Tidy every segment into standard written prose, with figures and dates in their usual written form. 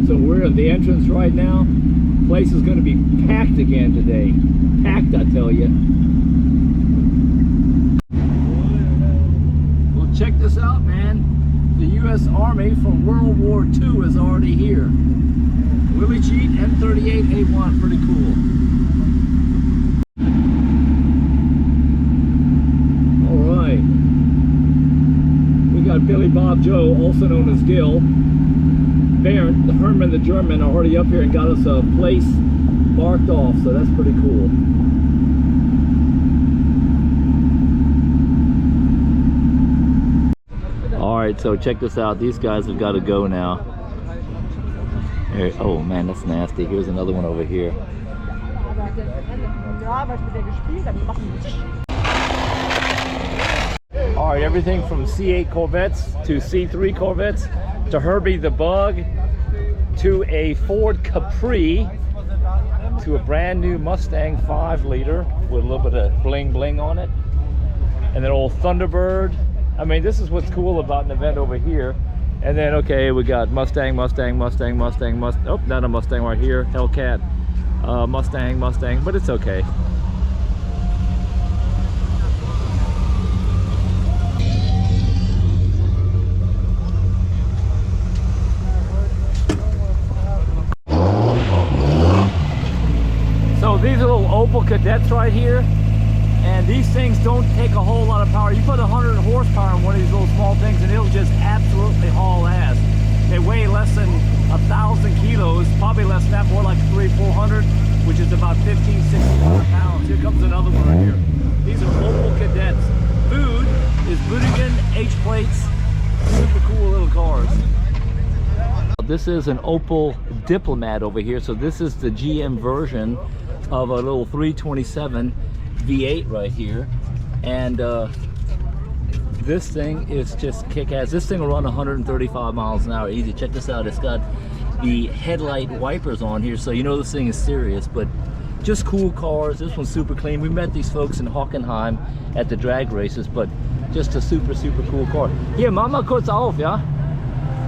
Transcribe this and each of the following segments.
So we're at the entrance right now. Place is going to be packed again today. Packed, I tell you. Well, check this out, man. The U.S. Army from World War II is already here. Willie Cheat M38A1, pretty cool. All right. We got Billy Bob Joe, also known as Gil. Bernd, the Herman the German, are already up here and got us a place marked off, so that's pretty cool. Alright, so check this out. These guys have got to go now. Here, oh man, that's nasty. Here's another one over here. Alright, everything from C8 Corvettes to C3 Corvettes to Herbie the Bug to a Ford Capri to a brand new Mustang 5-liter with a little bit of bling bling on it, and then old Thunderbird. I mean, this is what's cool about an event over here. And then, okay, we got Mustang, oh, not a Mustang right here, Hellcat, Mustang, but it's okay. So these are little Opel Cadettes right here, and these things don't take a whole lot of power. You put 100 horsepower in one of these little small things and it'll just absolutely haul ass. They weigh less than 1,000 kilos, probably less than that, more like 300-400, which is about 1,500-1,600 pounds. Here comes another one right here. These are Opel Cadets. Food is Budigan H-plates, super cool little cars. This is an Opel Diplomat over here, so this is the GM version of a little 327 V8 right here, and this thing is just kick-ass. This thing will run 135 miles an hour easy. Check this out. It's got the headlight wipers on here, so you know this thing is serious, but just cool cars. This one's super clean. We met these folks in Hockenheim at the drag races, but just a super cool car. Here, Mama kurz auf, yeah?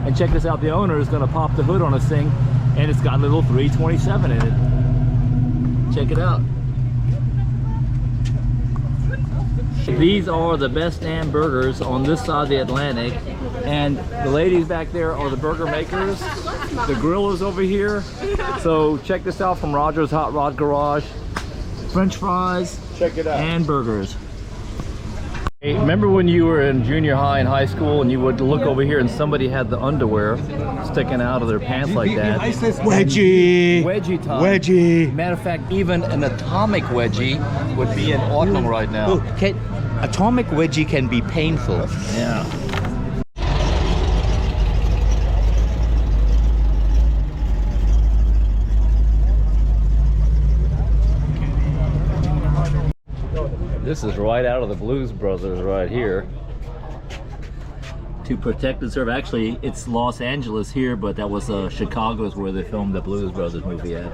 And check this out. The owner is going to pop the hood on this thing, and it's got a little 327 in it. Check it out. These are the best damn burgers on this side of the Atlantic, and the ladies back there are the burger makers. The grill is over here. So check this out from Roger's Hot Rod Garage. French fries, check it out, and burgers. Hey, remember when you were in junior high and high school and you would look over here and somebody had the underwear sticking out of their pants like that? Wedgie! Wedgie time. Wedgie! Matter of fact, even an atomic wedgie would be in Ordnung right now. Oh, atomic wedgie can be painful. Yeah. This is right out of the Blues Brothers right here. To Protect and Serve. Actually, it's Los Angeles here, but that was Chicago is where they filmed the Blues Brothers movie at.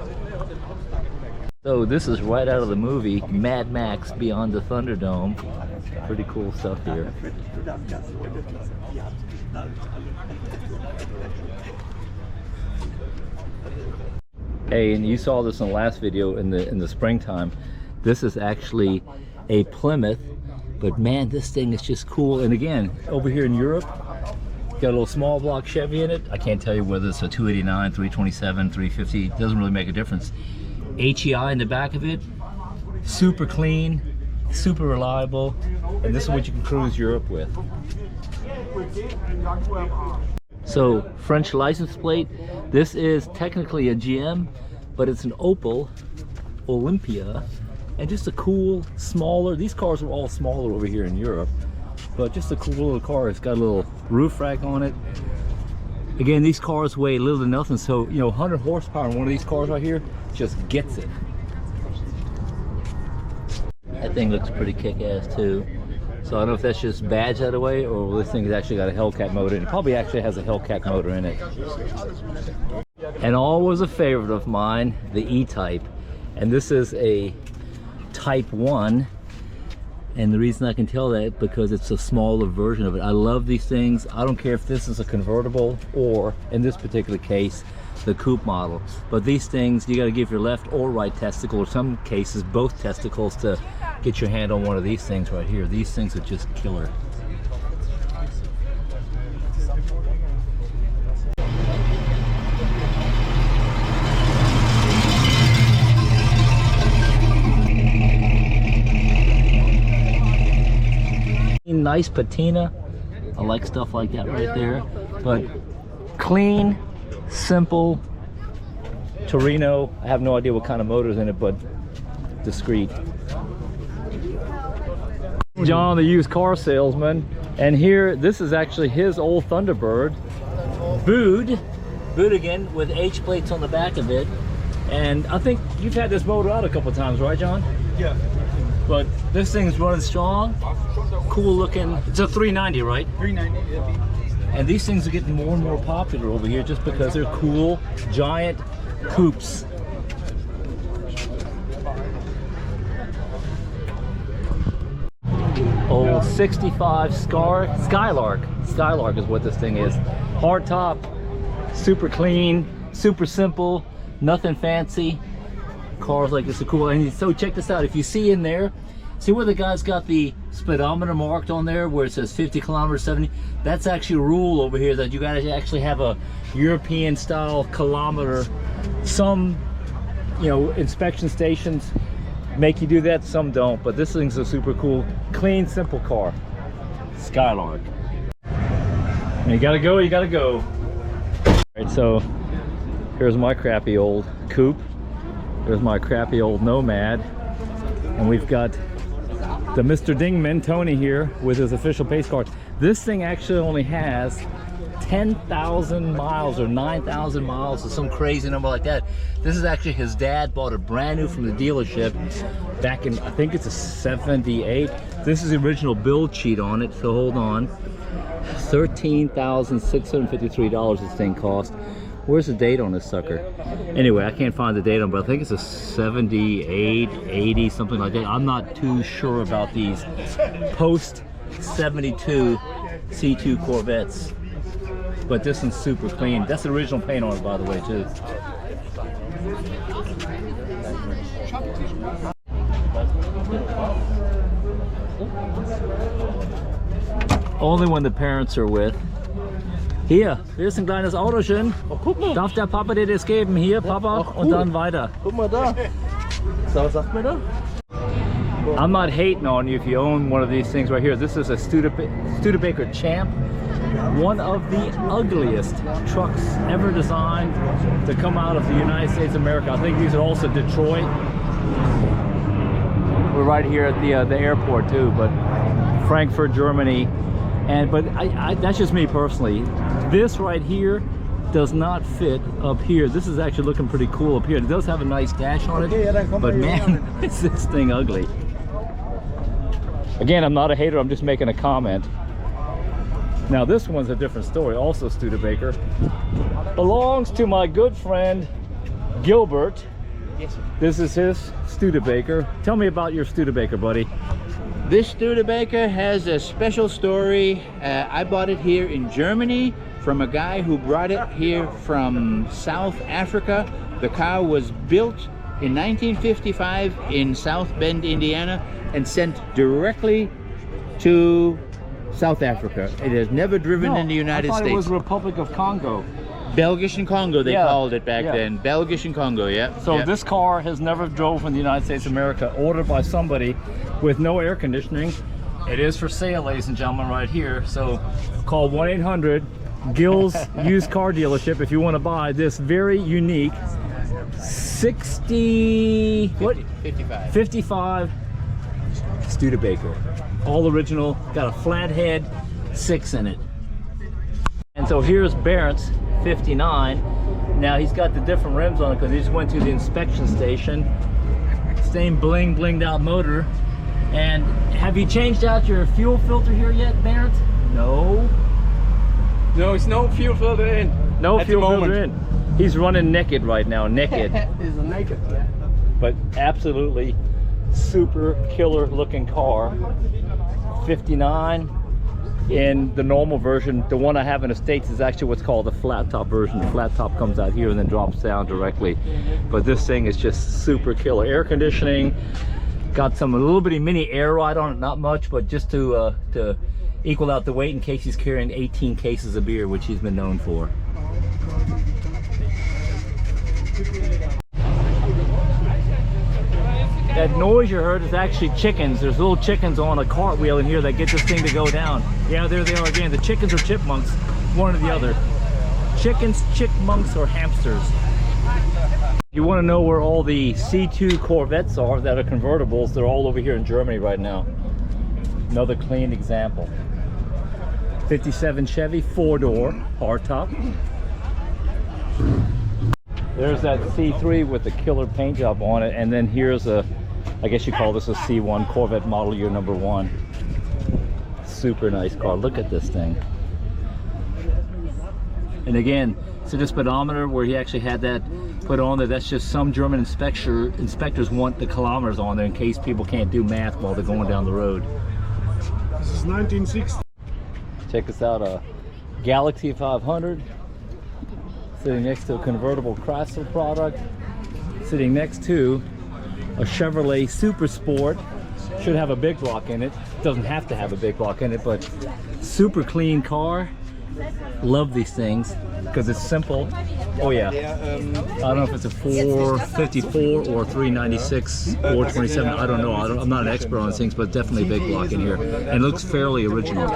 So this is right out of the movie Mad Max Beyond the Thunderdome. Pretty cool stuff here. Hey, and you saw this in the last video in the springtime. This is actually a Plymouth, but man, this thing is just cool. And again, over here in Europe, got a little small block Chevy in it. I can't tell you whether it's a 289, 327, 350, it doesn't really make a difference. HEI in the back of it, super clean, super reliable, and this is what you can cruise Europe with. So, French license plate. This is technically a GM, but it's an Opel Olympia. And just a cool, smaller, these cars are all smaller over here in Europe, but just a cool little car. It's got a little roof rack on it. Again, these cars weigh little to nothing, so, you know, 100 horsepower in one of these cars right here just gets it. That thing looks pretty kick-ass too. So I don't know if that's just badge out of the way, or this thing's actually got a Hellcat motor in it. It probably actually has a Hellcat motor in it. And always a favorite of mine, the E-Type. And this is a Type 1, And the reason I can tell that because it's a smaller version of it. I love these things. I don't care if this is a convertible or, in this particular case, the coupe model. But these things, you got to give your left or right testicle, or some cases both testicles, to get your hand on one of these things right here. These things are just killer. Nice patina. I like stuff like that right there. But clean, simple Torino. I have no idea what kind of motor's in it, but discreet. John, the used car salesman, and here, this is actually his old Thunderbird, booed again with H plates on the back of it. And I think you've had this motor out a couple times, right, John? Yeah. But this thing's running strong, cool looking. It's a 390, right? 390. Yeah. And these things are getting more and more popular over here just because they're cool, giant coupes. Old 65 Skylark. Skylark is what this thing is. Hard top, super clean, super simple, nothing fancy. Cars like this are cool. And so check this out. If you see in there, see where the guy's got the speedometer marked on there where it says 50 kilometers, 70? That's actually a rule over here that you gotta actually have a European style kilometer. Some, you know, inspection stations make you do that, some don't, but this thing's a super cool, clean, simple car. Skylark. You gotta go, you gotta go. All right, so here's my crappy old coupe. There's my crappy old Nomad. And we've got the Mr. Dingman, Tony, here with his official pace car. This thing actually only has 10,000 miles or 9,000 miles or some crazy number like that. This is actually his dad bought it brand new from the dealership back in, I think it's a 78. This is the original build sheet on it, so hold on. $13,653 this thing cost. Where's the date on this sucker? Anyway, I can't find the date on, but I think it's a 78, 80, something like that. I'm not too sure about these post 72 C2 Corvettes, but this one's super clean. That's the original paint on it, by the way, too. Only when the parents are with. Hier, hier ist ein kleines Autochen. Oh, guck mal. Darf der Papa dir das geben? Hier, Papa, cool. Und dann weiter. Guck mal da. So, was sagt mir da? I'm not hating on you if you own one of these things right here. This is a Studebaker Champ. One of the ugliest trucks ever designed to come out of the United States of America. I think these are also Detroit. We're right here at the airport too, but Frankfurt, Germany. But that's just me personally. This right here does not fit up here. This is actually looking pretty cool up here. It does have a nice dash on it, but man, is this thing ugly. Again, I'm not a hater, I'm just making a comment. Now this one's a different story, also Studebaker. Belongs to my good friend Gilbert. Yes, sir. This is his Studebaker. Tell me about your Studebaker, buddy. This Studebaker has a special story. I bought it here in Germany from a guy who brought it here from South Africa. The car was built in 1955 in South Bend, Indiana, and sent directly to South Africa. It has never driven in the United I thought States. It was Republic of Congo. Belgian Congo, they Yeah, called it back yeah. then. Belgian Congo, yeah. So yeah. this car has never drove in the United States of America, ordered by somebody with no air conditioning. It is for sale, ladies and gentlemen, right here. So call 1-800-GILS used car dealership if you want to buy this very unique 55 Studebaker. All original, got a flat head, 6 in it. And so here's Barrett's 59. Now he's got the different rims on it because he just went to the inspection station. Same blinged out motor. And have you changed out your fuel filter here yet, Barrett? No. No, it's no fuel filter in. No at fuel the filter moment. in. He's running naked right now, naked. It's naked. But absolutely super killer looking car. 59 in the normal version. The one I have in the States is actually what's called the flat top version. The flat top comes out here and then drops down directly. But this thing is just super killer. Air conditioning, got a little bitty mini air ride on it, not much, but just to equal out the weight in case he's carrying 18 cases of beer, which he's been known for. That noise you heard is actually chickens. There's little chickens on a cartwheel in here that get this thing to go down. Yeah, there they are again. The chickens or chipmunks, one or the other. Chickens, chickmunks, or hamsters. You want to know where all the C2 Corvettes are that are convertibles? They're all over here in Germany right now. Another clean example. 57 Chevy, 4-door, hardtop. There's that C3 with the killer paint job on it, and then here's a, I guess you call this a C1 Corvette model year number 1. Super nice car. Look at this thing. And again, so the speedometer where he actually had that put on there, that's just some German inspectors want the kilometers on there in case people can't do math while they're going down the road. This is 1960. Check this out, a Galaxy 500. Sitting next to a convertible Chrysler product. Sitting next to a Chevrolet Super Sport. Should have a big block in it. Doesn't have to have a big block in it, but super clean car. Love these things because it's simple. Oh yeah, I don't know if it's a 454 or 396 or 27. I don't know. I'm not an expert on these things, but definitely a big block in here, and it looks fairly original.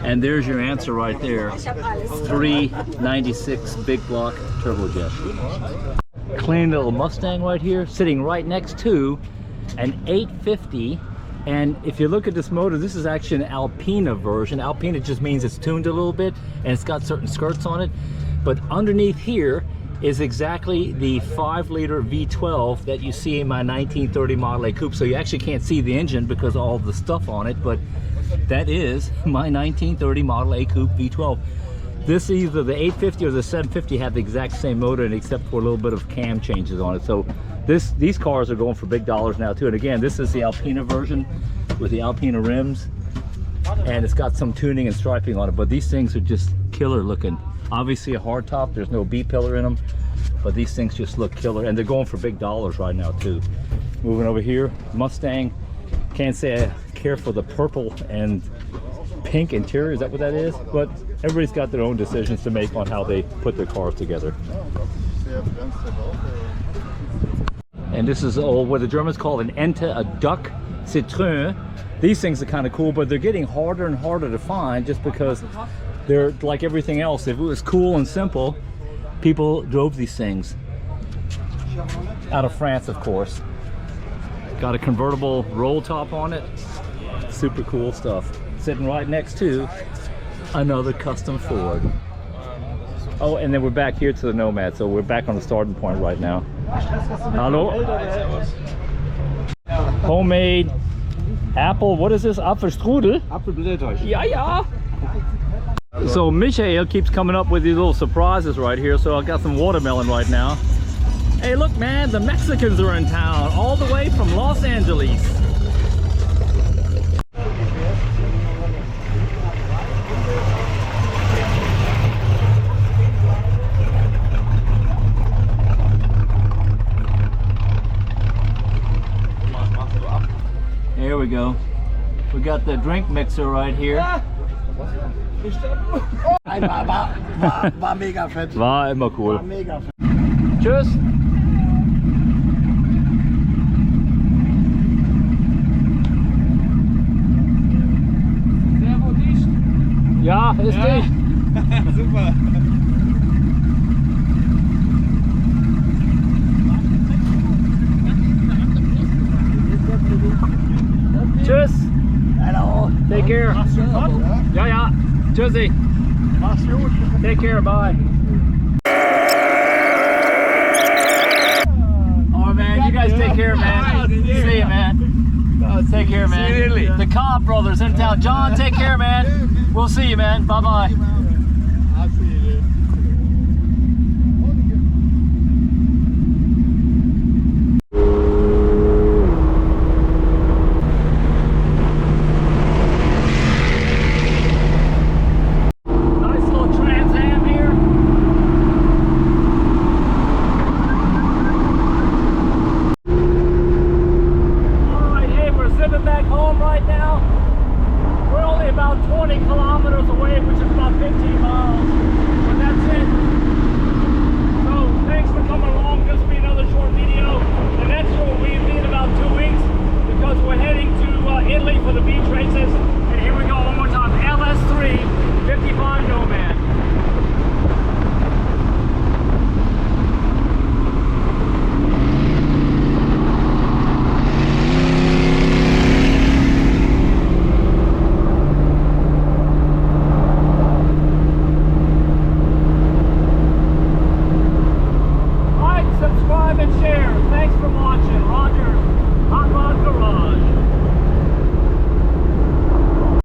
And there's your answer right there. 396 big block turbojet. Clean little Mustang right here, sitting right next to an 850. And if you look at this motor, this is actually an Alpina version. Alpina just means it's tuned a little bit and it's got certain skirts on it. But underneath here is exactly the 5-liter V12 that you see in my 1930 Model A Coupe. So you actually can't see the engine because of all the stuff on it, but that is my 1930 Model A Coupe V12. This, either the 850 or the 750 have the exact same motor, and except for a little bit of cam changes on it. So these cars are going for big dollars now too. And again, this is the Alpina version with the Alpina rims, and it's got some tuning and striping on it, but these things are just killer looking. Obviously a hard top, there's no B-pillar in them, but these things just look killer, and they're going for big dollars right now too. Moving over here, Mustang. Can't say I care for the purple and pink interior, is that what that is? But everybody's got their own decisions to make on how they put their cars together. And this is what the Germans call an Ente, a duck Citroën. These things are kind of cool, but they're getting harder and harder to find just because they're like everything else. If it was cool and simple, people drove these things. Out of France, of course. Got a convertible roll top on it. Super cool stuff. Sitting right next to another custom Ford. Oh, and then we're back here to the Nomad, so we're back on the starting point right now. Hello? Homemade apple, what is this? Apfelstrudel? Apfelblätter. Yeah, yeah. So Michael keeps coming up with these little surprises right here, so I got some watermelon right now. Hey look man, the Mexicans are in town, all the way from Los Angeles. Here we go. We got the drink mixer right here. War mega fett. War immer cool. War mega fett. Tschüss. Sehr gut dicht. Ja, ist dicht. Super. Tschüss. Hello. Take care. Ja, ja. Tschüssi. Mach's gut. Take care. Bye. Oh man, you guys take care, man. See you, man. Take care, man. The Cobb brothers in town. John, take care, man. We'll see you, man. Bye bye.